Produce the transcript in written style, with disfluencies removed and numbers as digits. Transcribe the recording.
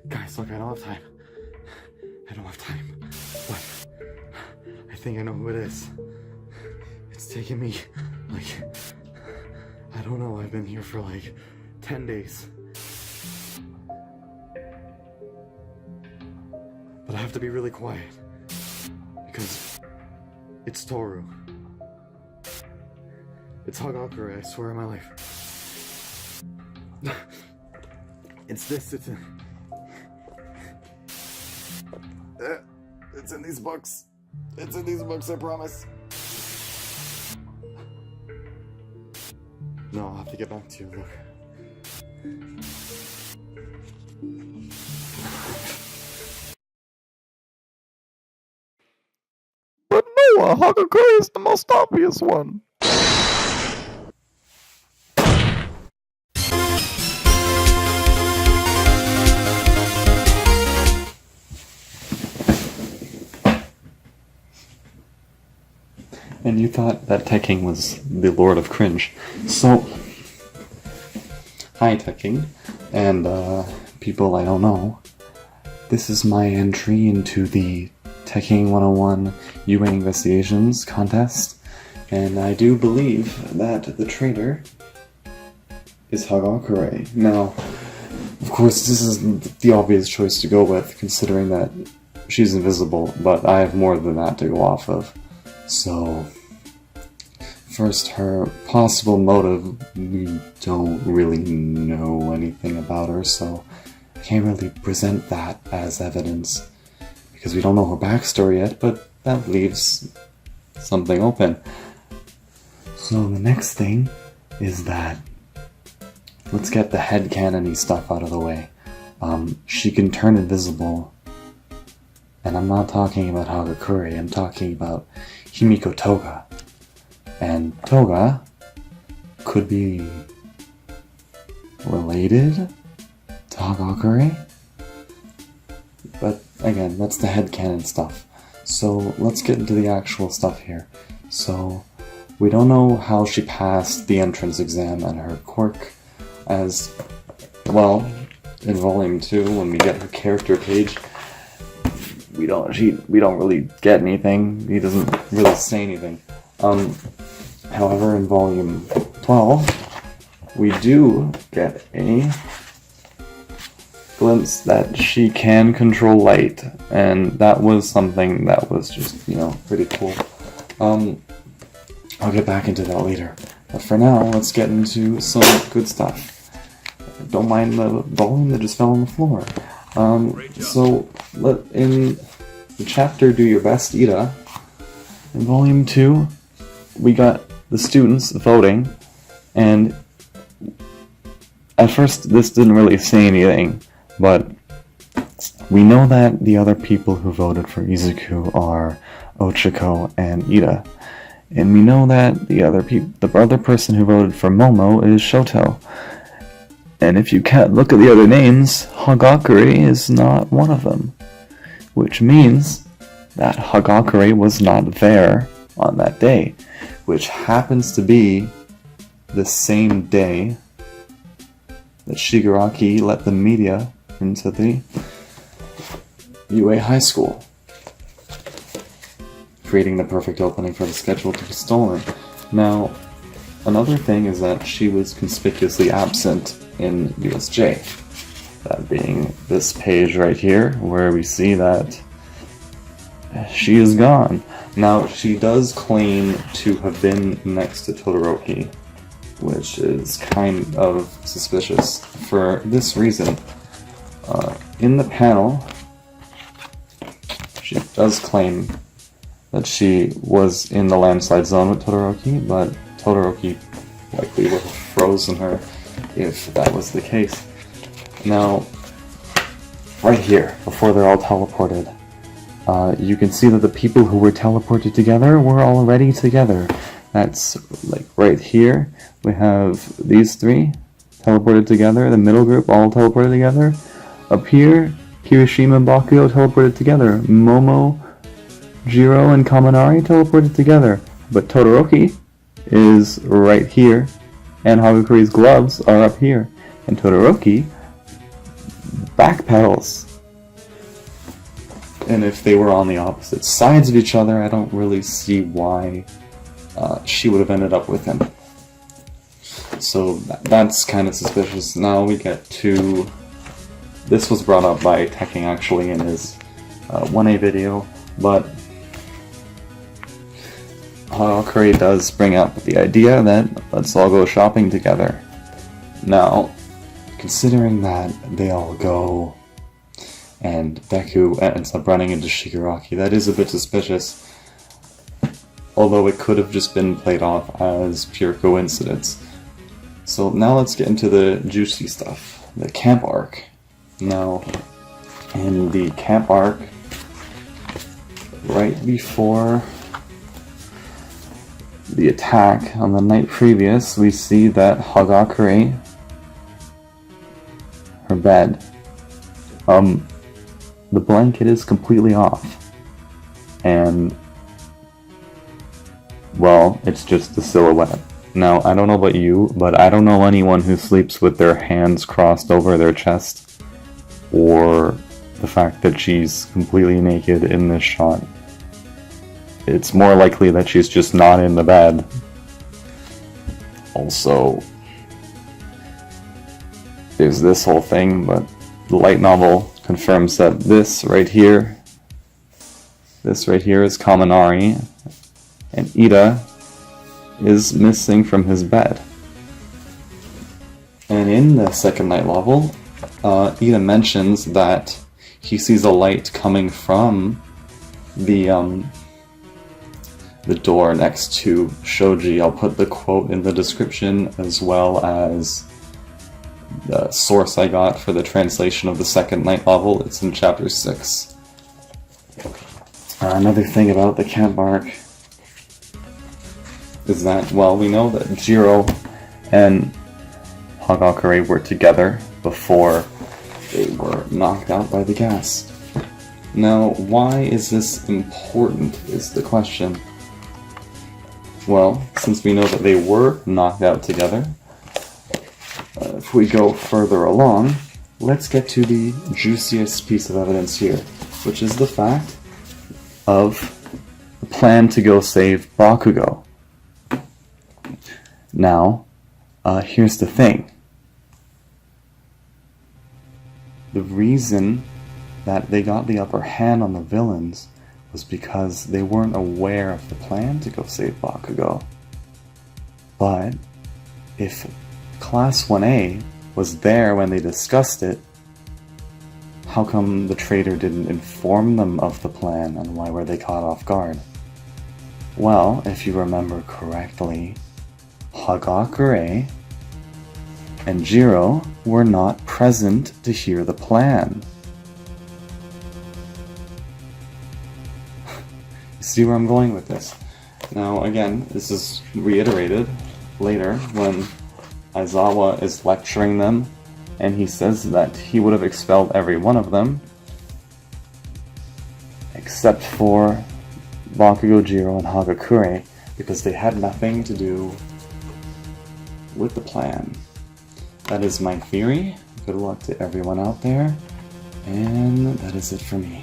Guys, look, I don't have time. I don't have time. But I think I know who it is. It's taken me, like, I don't know, I've been here for like 10 days. But I have to be really quiet. Because it's Toru. It's Hagakure, I swear on my life. It's this, it's in these books. It's in these books, I promise. No, I'll have to get back to you, look. But Noah, Hagakure is the most obvious one. And you thought that Tekking was the Lord of Cringe. So, hi Tekking, and people I don't know. This is my entry into the Tekking 101 UA Investigations contest, and I do believe that the traitor is Hagakure. Now, of course, this is the obvious choice to go with, considering that she's invisible, but I have more than that to go off of. So, first, her possible motive, we don't really know anything about her, so I can't really present that as evidence, because we don't know her backstory yet, but that leaves something open. So the next thing is that, let's get the headcanon-y stuff out of the way. She can turn invisible, and I'm not talking about Hagakure, I'm talking about Himiko Toga. And Toga could be related to Hagakure? But again, that's the headcanon stuff. So let's get into the actual stuff here. So we don't know how she passed the entrance exam and her quirk, as well, in Volume 2, when we get her character page, we don't really get anything. He doesn't really say anything. However, in Volume 12, we do get a glimpse that she can control light, and that was something that was just, pretty cool. I'll get back into that later. But for now, let's get into some good stuff. Don't mind the volume that just fell on the floor. So, in the chapter Do Your Best, Ida, in Volume 2, we got the students voting, and at first this didn't really say anything, but we know that the other people who voted for Izuku are Ochako and Ida, and we know that the other person who voted for Momo is Shoto. And if you can't look at the other names, Hagakure is not one of them, which means that Hagakure was not there on that day, which happens to be the same day that Shigaraki let the media into the UA High School, creating the perfect opening for the schedule to be stolen. Now, another thing is that she was conspicuously absent in USJ, that being this page right here, where we see that she is gone. Now, she does claim to have been next to Todoroki, which is kind of suspicious for this reason. In the panel, she does claim that she was in the landslide zone with Todoroki, but Todoroki likely would have frozen her if that was the case. Now, right here, before they're all teleported, you can see that the people who were teleported together were already together. That's like right here. We have these three teleported together, the middle group all teleported together. Up here, Kirishima and Bakugo teleported together. Momo, Jiro, and Kaminari teleported together. But Todoroki is right here and Hagakure's gloves are up here, and Todoroki backpedals. And if they were on the opposite sides of each other, I don't really see why she would have ended up with him. So that's kind of suspicious. Now we get to... This was brought up by Tekking actually in his 1A video, but Hagakure does bring up the idea that let's all go shopping together. Now, considering that they all go and Deku ends up running into Shigaraki, that is a bit suspicious. Although it could have just been played off as pure coincidence. So now let's get into the juicy stuff, the camp arc. Now, in the camp arc, right before the attack on the night previous, we see that Hagakure, her bed, the blanket is completely off. And, well, it's just a silhouette. Now, I don't know about you, but I don't know anyone who sleeps with their hands crossed over their chest, or the fact that she's completely naked in this shot. It's more likely that she's just not in the bed. Also, there's this whole thing, but the light novel confirms that this right here is Kaminari, and Ida is missing from his bed. And in the second night novel, Ida mentions that he sees a light coming from the door next to Shoji. I'll put the quote in the description, as well as the source I got for the translation of the second night novel. It's in chapter 6. Another thing about the camp arc is that, well, we know that Jiro and Hagakure were together before they were knocked out by the gas. Now, why is this important is the question. Well, since we know that they were knocked out together, if we go further along, let's get to the juiciest piece of evidence here, which is the fact of the plan to go save Bakugo. Now, here's the thing. The reason that they got the upper hand on the villains was because they weren't aware of the plan to go save Bakugo. But if Class 1A was there when they discussed it, how come the traitor didn't inform them of the plan, and why were they caught off guard? Well, if you remember correctly, Hagakure and Jiro were not present to hear the plan. You see where I'm going with this? Now, again, this is reiterated later when Aizawa is lecturing them, and he says that he would have expelled every one of them, except for Bakugo, Jiro, and Hagakure, because they had nothing to do with the plan. That is my theory. Good luck to everyone out there, and that is it for me.